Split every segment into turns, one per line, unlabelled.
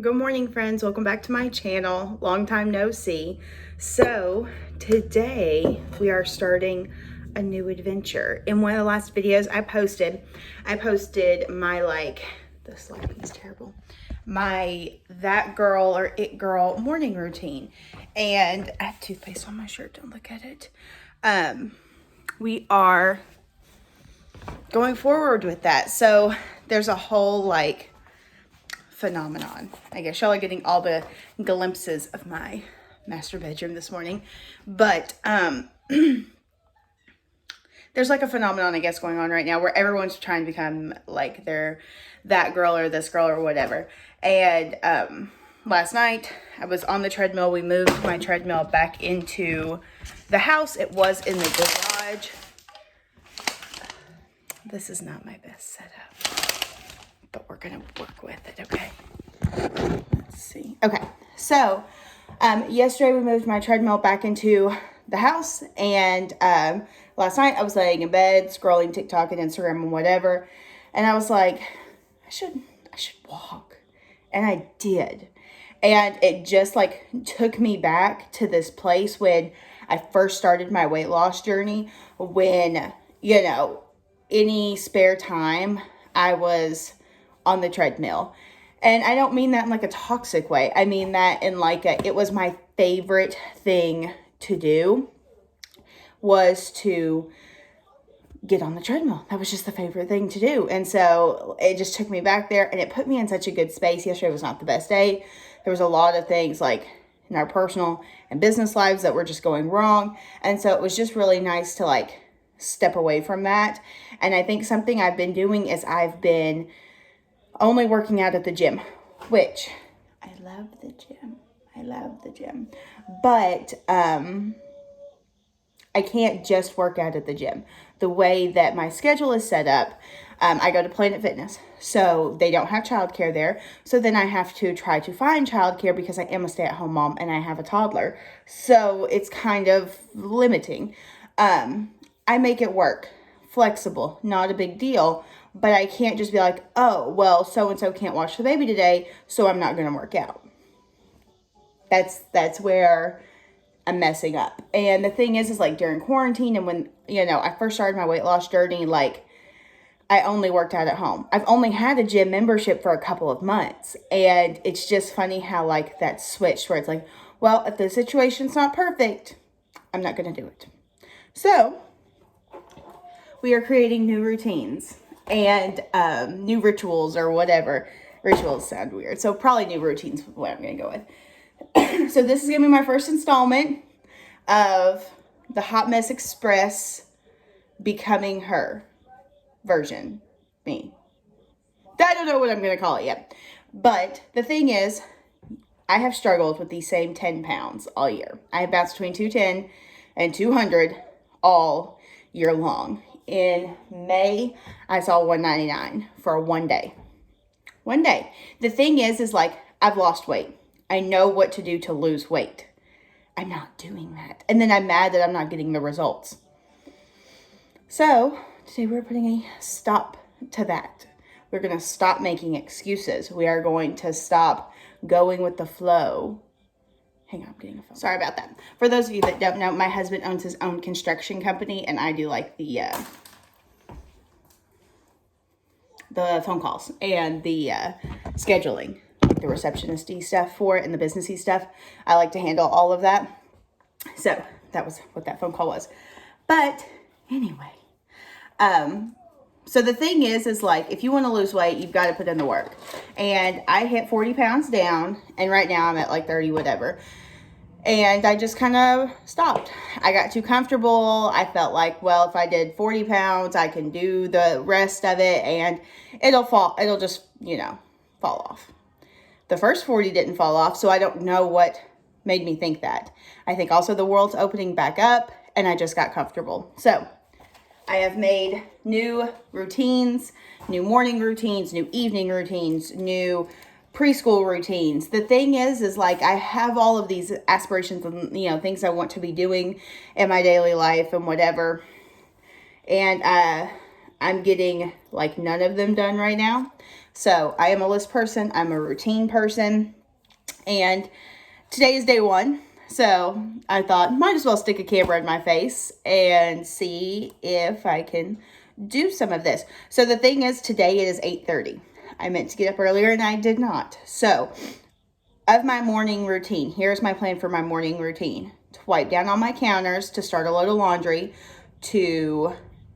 Good morning, friends. Welcome back to my channel. Long time no see. So today we are starting a new adventure. In one of the last videos I posted my this lighting's terrible. My that girl or it girl morning routine. And I have toothpaste on my shirt. Don't look at it. We are going forward with that. So there's a whole phenomenon. I guess y'all are getting all the glimpses of my master bedroom this morning, but there's like a phenomenon I guess going on right now where everyone's trying to become like they're that girl or this girl or whatever. And last night I was on the treadmill. We moved my treadmill back into the house. It was in the garage. This is not my best setup, but we're gonna work with it, okay? Let's see. Okay, so yesterday we moved my treadmill back into the house, and last night I was laying in bed scrolling TikTok and Instagram and whatever, and I was like, I should walk, and I did, and it just took me back to this place when I first started my weight loss journey, when any spare time I was on the treadmill. And I don't mean that in a toxic way. I mean that in it was my favorite thing to do was to get on the treadmill. That was just the favorite thing to do. And so it just took me back there, and it put me in such a good space. Yesterday was not the best day. There was a lot of things in our personal and business lives that were just going wrong. And so it was just really nice to step away from that. And I think something I've been doing is I've been only working out at the gym, which I love the gym. But I can't just work out at the gym. The way that my schedule is set up, I go to Planet Fitness, so they don't have childcare there. So then I have to try to find childcare because I am a stay-at-home mom and I have a toddler. So it's kind of limiting. I make it work, flexible, not a big deal. But I can't just be like, oh, well, so-and-so can't watch the baby today, so I'm not going to work out. That's where I'm messing up. And the thing is during quarantine and when, I first started my weight loss journey, I only worked out at home. I've only had a gym membership for a couple of months. And it's just funny how that switched where it's well, if the situation's not perfect, I'm not going to do it. So we are creating new routines. And new rituals or whatever. Rituals sound weird. So probably new routines is what I'm going to go with. So this is going to be my first installment of the Hot Mess Express becoming her version. Me. I don't know what I'm going to call it yet. But the thing is, I have struggled with these same 10 pounds all year. I have bounced between 210 and 200 all year long. In May, I saw 199 for one day. One day. The thing is I've lost weight. I know what to do to lose weight. I'm not doing that. And then I'm mad that I'm not getting the results. So, today we're putting a stop to that. We're going to stop making excuses. We are going to stop going with the flow. Hang on, I'm getting a phone. Sorry about that. For those of you that don't know, my husband owns his own construction company, and I do the phone calls and the scheduling, the receptionist-y stuff for it and the business-y stuff. I like to handle all of that. So that was what that phone call was. But anyway, so the thing is if you want to lose weight, you've got to put in the work. And I hit 40 pounds down, and right now I'm at 30 whatever. And I just kind of stopped. I got too comfortable. I felt well, if I did 40 pounds, I can do the rest of it and it'll just, fall off. The first 40 didn't fall off, so I don't know what made me think that. I think also the world's opening back up and I just got comfortable. So I have made new routines, new morning routines, new evening routines, new preschool routines. The thing is I have all of these aspirations and, things I want to be doing in my daily life and whatever. And I'm getting like none of them done right now. So I am a list person. I'm a routine person. And today is day one. So I thought, might as well stick a camera in my face and see if I can do some of this. So the thing is, today it is 8:30. I meant to get up earlier and I did not. So of my morning routine, here's my plan for my morning routine. To wipe down all my counters, to start a load of laundry, to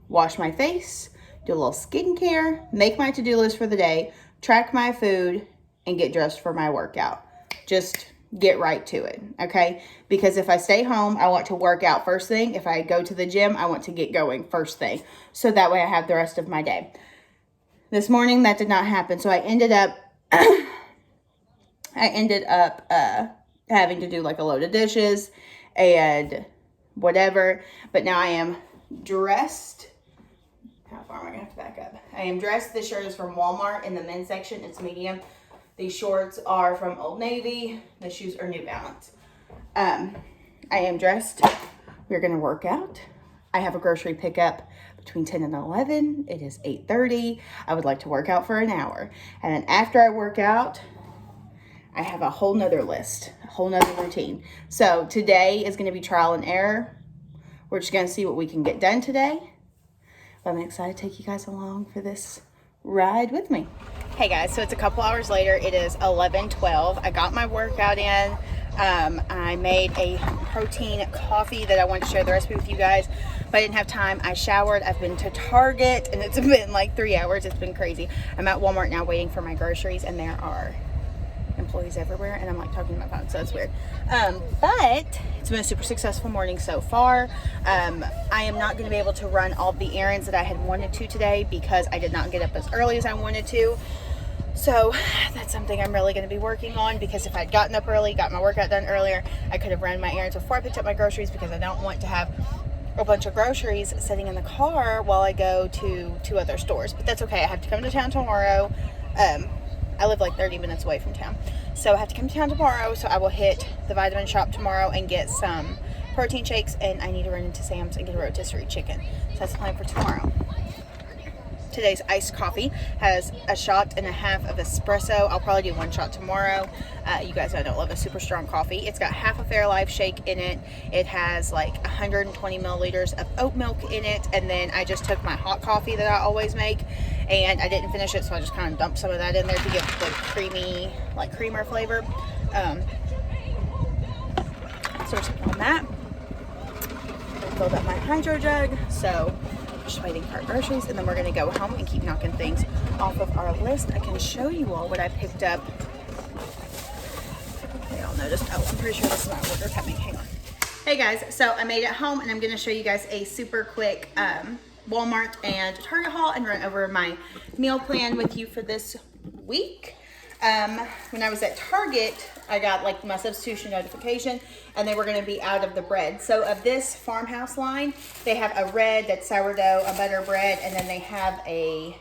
wash my face, do a little skincare, make my to-do list for the day, track my food, and get dressed for my workout. Just get right to it, okay? Because if I stay home, I want to work out first thing. If I go to the gym, I want to get going first thing. So that way I have the rest of my day. This morning, that did not happen. So I ended up having to do like a load of dishes and whatever. But now I am dressed. How far am I going to have to back up? I am dressed. This shirt is from Walmart in the men's section. It's medium. These shorts are from Old Navy. The shoes are New Balance. I am dressed. We're going to work out. I have a grocery pickup between 10 and 11. It is 8:30. I would like to work out for an hour. And then after I work out, I have a whole nother list, a whole nother routine. So today is going to be trial and error. We're just going to see what we can get done today. But I'm excited to take you guys along for this ride with me. Hey guys, so it's a couple hours later. It is 11:12. I got my workout in. I made a protein coffee that I wanted to share the recipe with you guys, but I didn't have time. I showered. I've been to Target, and it's been like 3 hours. It's been crazy. I'm at Walmart now waiting for my groceries, and there are employees everywhere, and I'm like talking to my phone, so it's weird. But it's been a super successful morning so far. I am not going to be able to run all the errands that I had wanted to today because I did not get up as early as I wanted to. So that's something I'm really going to be working on, because if I'd gotten up early, got my workout done earlier, I could have run my errands before I picked up my groceries, because I don't want to have a bunch of groceries sitting in the car while I go to 2 other stores. But that's okay. I have to come to town tomorrow. I live like 30 minutes away from town. So I have to come to town tomorrow, so I will hit the vitamin shop tomorrow and get some protein shakes, and I need to run into Sam's and get a rotisserie chicken. So that's the plan for tomorrow. Today's iced coffee has a shot and a half of espresso. I'll probably do 1 shot tomorrow. You guys know I don't love a super strong coffee. It's got half a Fairlife shake in it. It has like 120 milliliters of oat milk in it. And then I just took my hot coffee that I always make, and I didn't finish it, so I just kind of dumped some of that in there to give the creamy, like creamer flavor. So we're sipping on that. I filled up my hydro jug. So just waiting for our groceries, and then we're going to go home and keep knocking things off of our list. I can show you all what I picked up. They all noticed. Oh, I'm pretty sure this is my order coming. Hang on. Hey guys, so I made it home, and I'm going to show you guys a super quick Walmart and Target haul and run over my meal plan with you for this week. When I was at Target, I got like my substitution notification, and they were going to be out of the bread. So of this Farmhouse line, they have a red that's sourdough, a butter bread, and then they have a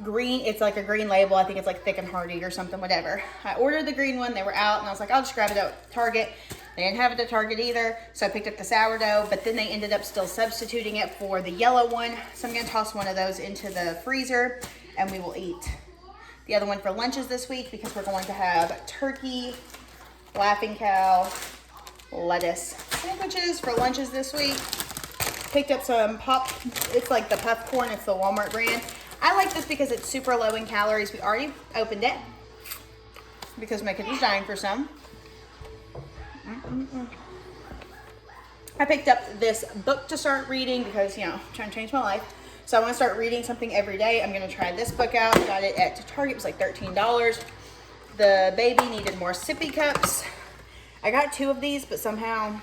green. It's like a green label. I think it's like Thick and Hearty or something, whatever. I ordered the green one. They were out, and I was like, I'll just grab it at Target. They didn't have it at Target either, so I picked up the sourdough, but then they ended up still substituting it for the yellow one. So I'm going to toss one of those into the freezer, and we will eat the other one for lunches this week, because we're going to have turkey, Laughing Cow, lettuce sandwiches for lunches this week. Picked up some it's like the puff corn. It's the Walmart brand. I like this because it's super low in calories. We already opened it because my kid was dying for some. I picked up this book to start reading because, you know, I'm trying to change my life. So I want to start reading something every day. I'm going to try this book out. Got it at Target. It was like $13. The baby needed more sippy cups. I got 2 of these, but somehow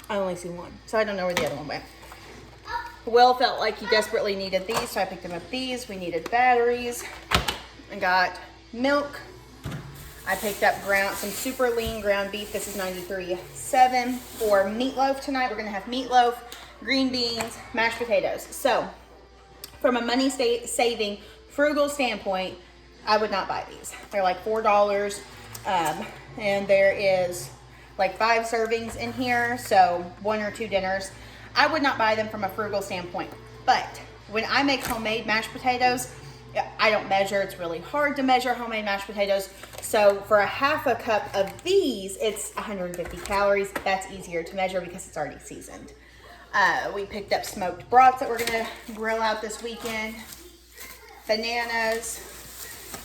I only see 1. So I don't know where the other one went. Will felt like he desperately needed these, so I picked him up these. We needed batteries. I got milk. I picked up some super lean ground beef. This is 93.7 for meatloaf tonight. We're going to have meatloaf, green beans, mashed potatoes. So from a money saving, frugal standpoint, I would not buy these. They're like $4. And there is like 5 servings in here. So 1 or 2 dinners. I would not buy them from a frugal standpoint. But when I make homemade mashed potatoes, I don't measure. It's really hard to measure homemade mashed potatoes. So for a half a cup of these, it's 150 calories. That's easier to measure because it's already seasoned. We picked up smoked brats that we're gonna grill out this weekend. Bananas.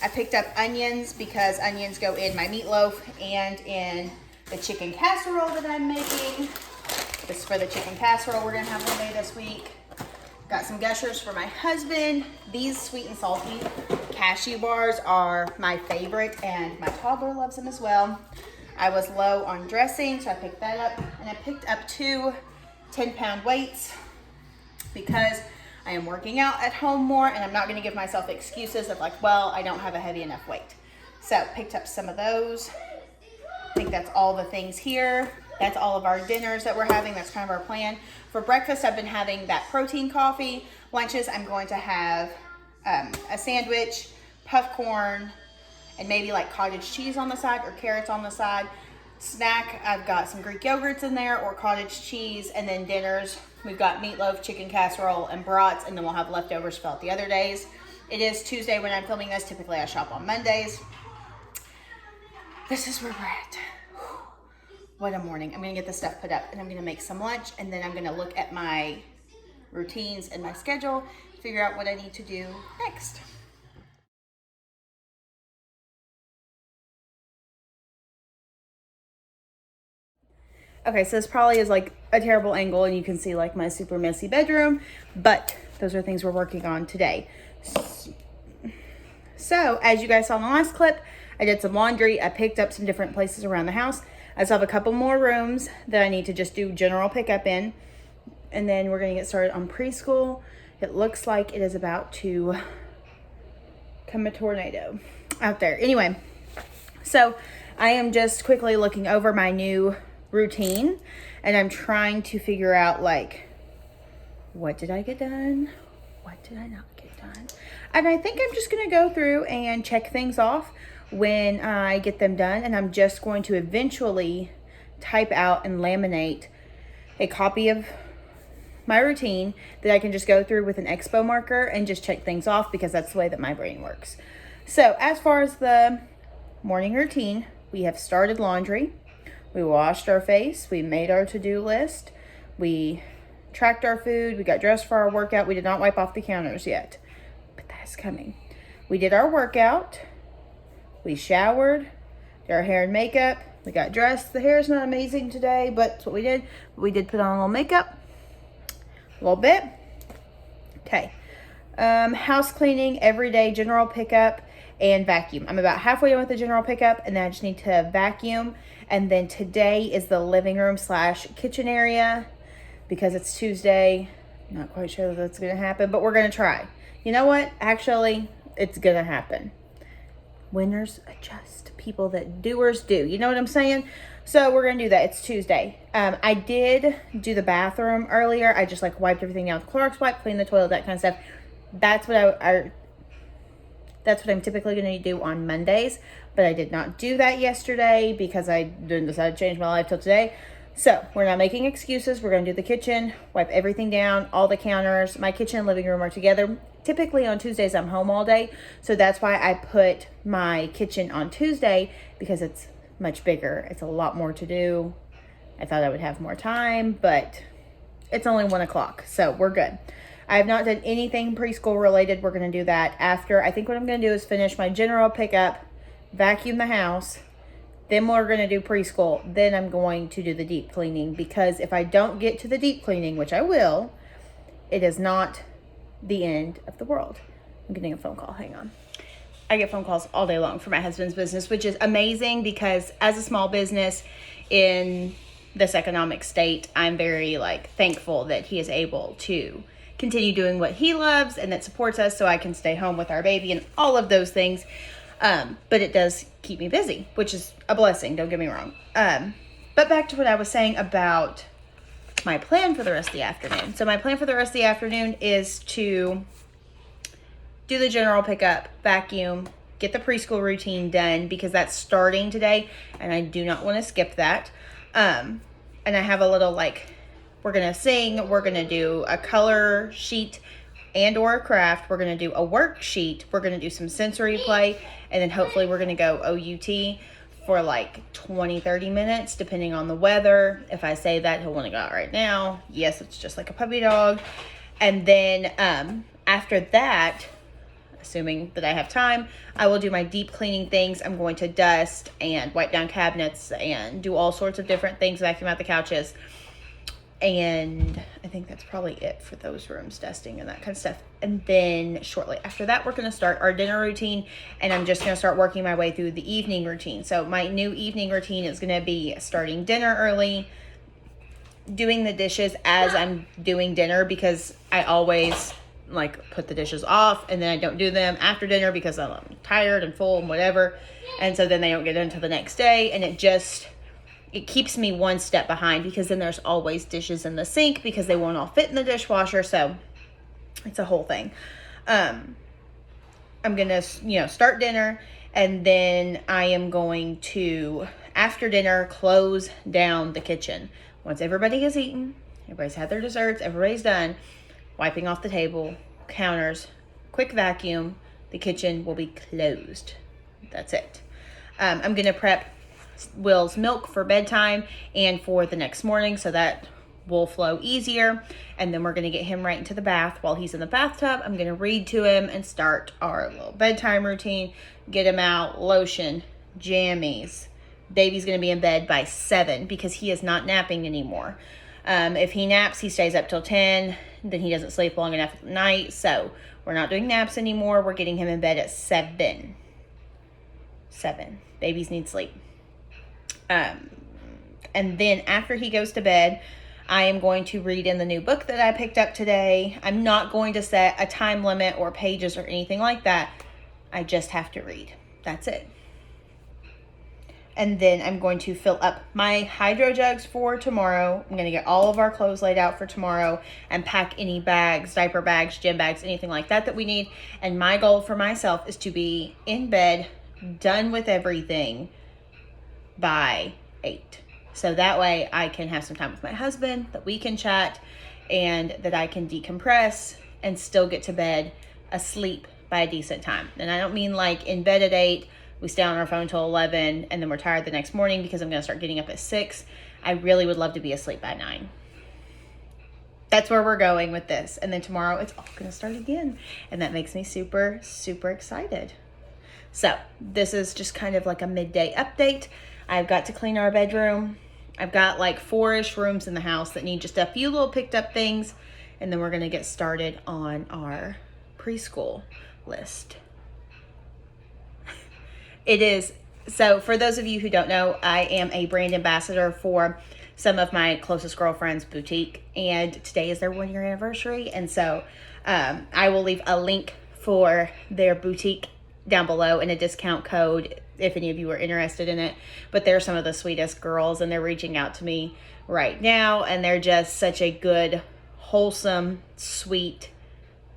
I picked up onions because onions go in my meatloaf and in the chicken casserole that I'm making. This is for the chicken casserole we're gonna have one day this week. Got some Gushers for my husband. These sweet and salty cashew bars are my favorite, and my toddler loves them as well. I was low on dressing, so I picked that up, and I picked up 2 10-pound weights because I am working out at home more, and I'm not gonna give myself excuses of like, well, I don't have a heavy enough weight. So picked up some of those. I think that's all the things here. That's all of our dinners that we're having. That's kind of our plan. For breakfast, I've been having that protein coffee. Lunches, I'm going to have a sandwich, puff corn, and maybe like cottage cheese on the side or carrots on the side. Snack, I've got some Greek yogurts in there or cottage cheese. And then dinners, we've got meatloaf, chicken casserole, and brats, and then we'll have leftovers filled the other days. It is Tuesday when I'm filming this. Typically, I shop on Mondays. This is where we're at. What a morning. I'm gonna get this stuff put up and I'm gonna make some lunch, and then I'm gonna look at my routines and my schedule, figure out what I need to do next. Okay, so this probably is like a terrible angle and you can see like my super messy bedroom, but those are things we're working on today. So as you guys saw in the last clip, I did some laundry. I picked up some different places around the house. I still have a couple more rooms that I need to just do general pickup in. And then we're gonna get started on preschool. It looks like it is about to come a tornado out there. Anyway, so I am just quickly looking over my new routine, and I'm trying to figure out like, what did I get done? What did I not get done? And I think I'm just gonna go through and check things off when I get them done, and I'm just going to eventually type out and laminate a copy of my routine that I can just go through with an expo marker and just check things off, because that's the way that my brain works. So as far as the morning routine, we have started laundry, we washed our face, we made our to-do list, we tracked our food, we got dressed for our workout. We did not wipe off the counters yet, but that is coming. We did our workout, we showered, did our hair and makeup, we got dressed. The hair is not amazing today, but that's what we did. We did put on a little makeup, a little bit. Okay. House cleaning, everyday general pickup, and vacuum. I'm about halfway done with the general pickup, and then I just need to vacuum. And then today is the living room / kitchen area, because it's Tuesday. Not quite sure that that's going to happen, but we're going to try. You know what? Actually, it's going to happen. Winners adjust. People that doers do. You know what I'm saying? So we're going to do that. It's Tuesday. I did do the bathroom earlier. I just like wiped everything down with Clorox wipe, cleaned the toilet, that kind of stuff. That's what that's what I'm typically going to do on Mondays, but I did not do that yesterday because I didn't decide to change my life till today. So we're not making excuses. We're going to do the kitchen, wipe everything down, all the counters. My kitchen and living room are together. Typically on Tuesdays, I'm home all day. So that's why I put my kitchen on Tuesday, because it's much bigger. It's a lot more to do. I thought I would have more time, but it's only 1 o'clock, so we're good. I have not done anything preschool related. We're going to do that after. I think what I'm going to do is finish my general pickup, vacuum the house, then we're going to do preschool. Then I'm going to do the deep cleaning, because if I don't get to the deep cleaning, which I will, it is not the end of the world. I'm getting a phone call. Hang on. I get phone calls all day long for my husband's business, which is amazing, because as a small business in this economic state, I'm very thankful that he is able to continue doing what he loves and that supports us, so I can stay home with our baby and all of those things. But it does keep me busy, which is a blessing, don't get me wrong. But back to what I was saying about my plan for the rest of the afternoon. So my plan for the rest of the afternoon is to do the general pickup, vacuum, get the preschool routine done, because that's starting today and I do not want to skip that. And I have a little we're going to sing, we're going to do a color sheet and or a craft. We're going to do a worksheet. We're going to do some sensory play. And then hopefully we're going to go OUT for like 20-30 minutes, depending on the weather. If I say that, he'll want to go out right now. Yes, it's just like a puppy dog. And then after that, assuming that I have time, I will do my deep cleaning things. I'm going to dust and wipe down cabinets and do all sorts of different things, vacuum out the couches. And I think that's probably it for those rooms, dusting and that kind of stuff. And then shortly after that, we're going to start our dinner routine, and I'm just going to start working my way through the evening routine. So my new evening routine is going to be starting dinner early, doing the dishes as I'm doing dinner, because I always like put the dishes off and then I don't do them after dinner because I'm tired and full and whatever. And so then they don't get done until the next day, and it keeps me one step behind, because then there's always dishes in the sink because they won't all fit in the dishwasher. So it's a whole thing. I'm going to, start dinner, and then I am going to, after dinner, close down the kitchen. Once everybody has eaten, everybody's had their desserts, everybody's done, wiping off the table, counters, quick vacuum, the kitchen will be closed. That's it. I'm going to prep Will's milk for bedtime and for the next morning, so that will flow easier. And then we're going to get him right into the bath. While he's in the bathtub, I'm going to read to him and start our little bedtime routine. Get him out, lotion, jammies. Baby's going to be in bed by 7 because he is not napping anymore. If he naps, he stays up till 10. Then he doesn't sleep long enough at night. So we're not doing naps anymore. We're getting him in bed at 7. Babies need sleep. And then after he goes to bed, I am going to read in the new book that I picked up today. I'm not going to set a time limit or pages or anything like that. I just have to read. That's it. And then I'm going to fill up my hydro jugs for tomorrow. I'm going to get all of our clothes laid out for tomorrow and pack any bags, diaper bags, gym bags, anything like that we need. And my goal for myself is to be in bed, done with everything by 8. So that way I can have some time with my husband, that we can chat, and that I can decompress and still get to bed asleep by a decent time. And I don't mean like in bed at 8, we stay on our phone till 11, and then we're tired the next morning because I'm going to start getting up at 6. I really would love to be asleep by 9. That's where we're going with this. And then tomorrow it's all going to start again. And that makes me super, super excited. So this is just kind of like a midday update. I've got to clean our bedroom. I've got like 4-ish rooms in the house that need just a few little picked up things. And then we're going to get started on our preschool list. It is, so for those of you who don't know, I am a brand ambassador for some of my closest girlfriends' boutique, and today is their 1-year anniversary. And so I will leave a link for their boutique down below and a discount code if any of you are interested in it. But they're some of the sweetest girls, and they're reaching out to me right now, and they're just such a good, wholesome, sweet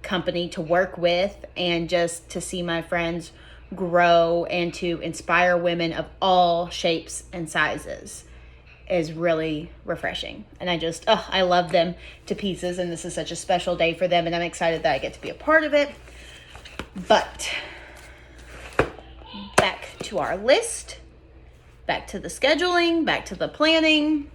company to work with, and just to see my friends grow and to inspire women of all shapes and sizes is really refreshing. And I love them to pieces, and this is such a special day for them, and I'm excited that I get to be a part of it. But back to our list, back to the scheduling, back to the planning.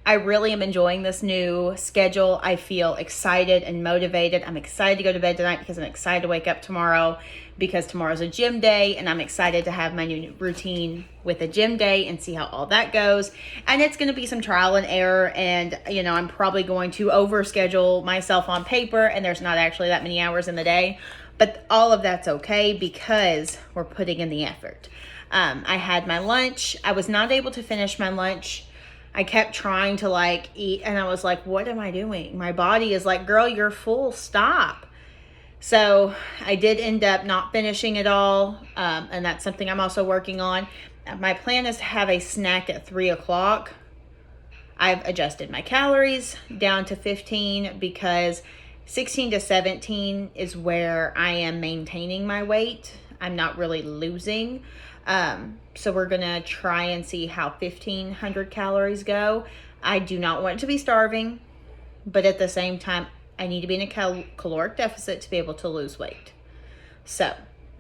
I really am enjoying this new schedule. I feel excited and motivated. I'm excited to go to bed tonight because I'm excited to wake up tomorrow, because tomorrow's a gym day, and I'm excited to have my new routine with a gym day and see how all that goes. And it's going to be some trial and error, and I'm probably going to overschedule myself on paper, and there's not actually that many hours in the day, but all of that's okay because we're putting in the effort. I had my lunch. I was not able to finish my lunch. I kept trying to eat, and I was like, what am I doing? My body is like, girl, you're full, stop. So I did end up not finishing it all, and that's something I'm also working on. My plan is to have a snack at 3 o'clock. I've adjusted my calories down to 15 because 16 to 17 is where I am maintaining my weight. I'm not really losing. So we're going to try and see how 1,500 calories go. I do not want to be starving, but at the same time, I need to be in a caloric deficit to be able to lose weight. So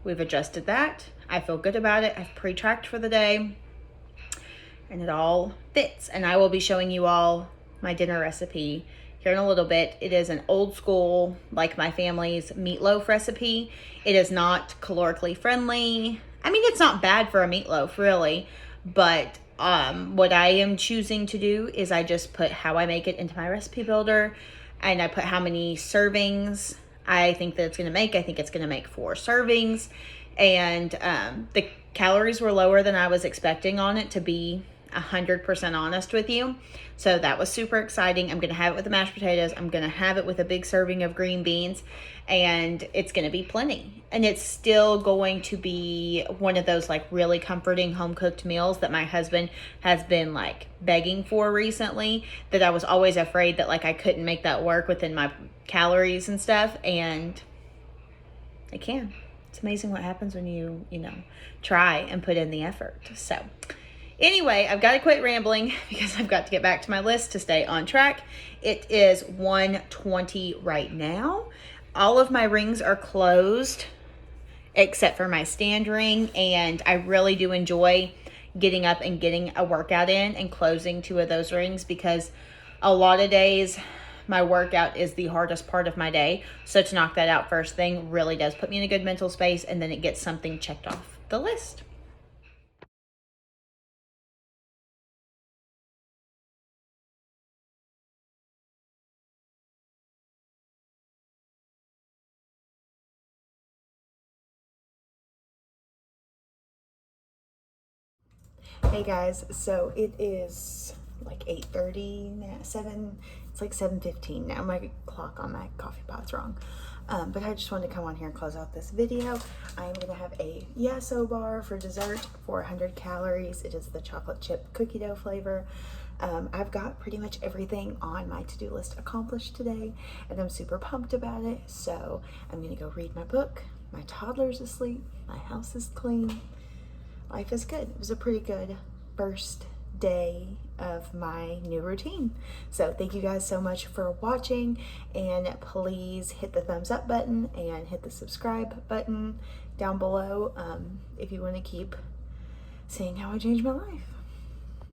we've adjusted that. I feel good about it. I've pre-tracked for the day and it all fits. And I will be showing you all my dinner recipe here in a little bit. It is an old school, like my family's meatloaf recipe. It is not calorically friendly. I mean, it's not bad for a meatloaf, really, but what I am choosing to do is I just put how I make it into my recipe builder, and I put how many servings I think that it's going to make. I think it's going to make 4 servings, and the calories were lower than I was expecting on it, to be 100% honest with you. So that was super exciting. I'm going to have it with the mashed potatoes. I'm going to have it with a big serving of green beans, and it's going to be plenty. And it's still going to be one of those like really comforting home cooked meals that my husband has been like begging for recently, that I was always afraid that like I couldn't make that work within my calories and stuff. And I can. It's amazing what happens when you try and put in the effort. So anyway, I've got to quit rambling because I've got to get back to my list to stay on track. It is 1:20 right now. All of my rings are closed except for my stand ring, and I really do enjoy getting up and getting a workout in and closing 2 of those rings, because a lot of days my workout is the hardest part of my day. So to knock that out first thing really does put me in a good mental space, and then it gets something checked off the list. Hey guys, so it is like 8:30 now, 7, it's like 7:15 now. My clock on my coffee pot's wrong. But I just wanted to come on here and close out this video. I'm going to have a Yasso bar for dessert, 400 calories. It is the chocolate chip cookie dough flavor. I've got pretty much everything on my to-do list accomplished today, and I'm super pumped about it. So I'm going to go read my book. My toddler's asleep. My house is clean. Life is good. It was a pretty good first day of my new routine. So thank you guys so much for watching, and please hit the thumbs up button and hit the subscribe button down below if you want to keep seeing how I change my life.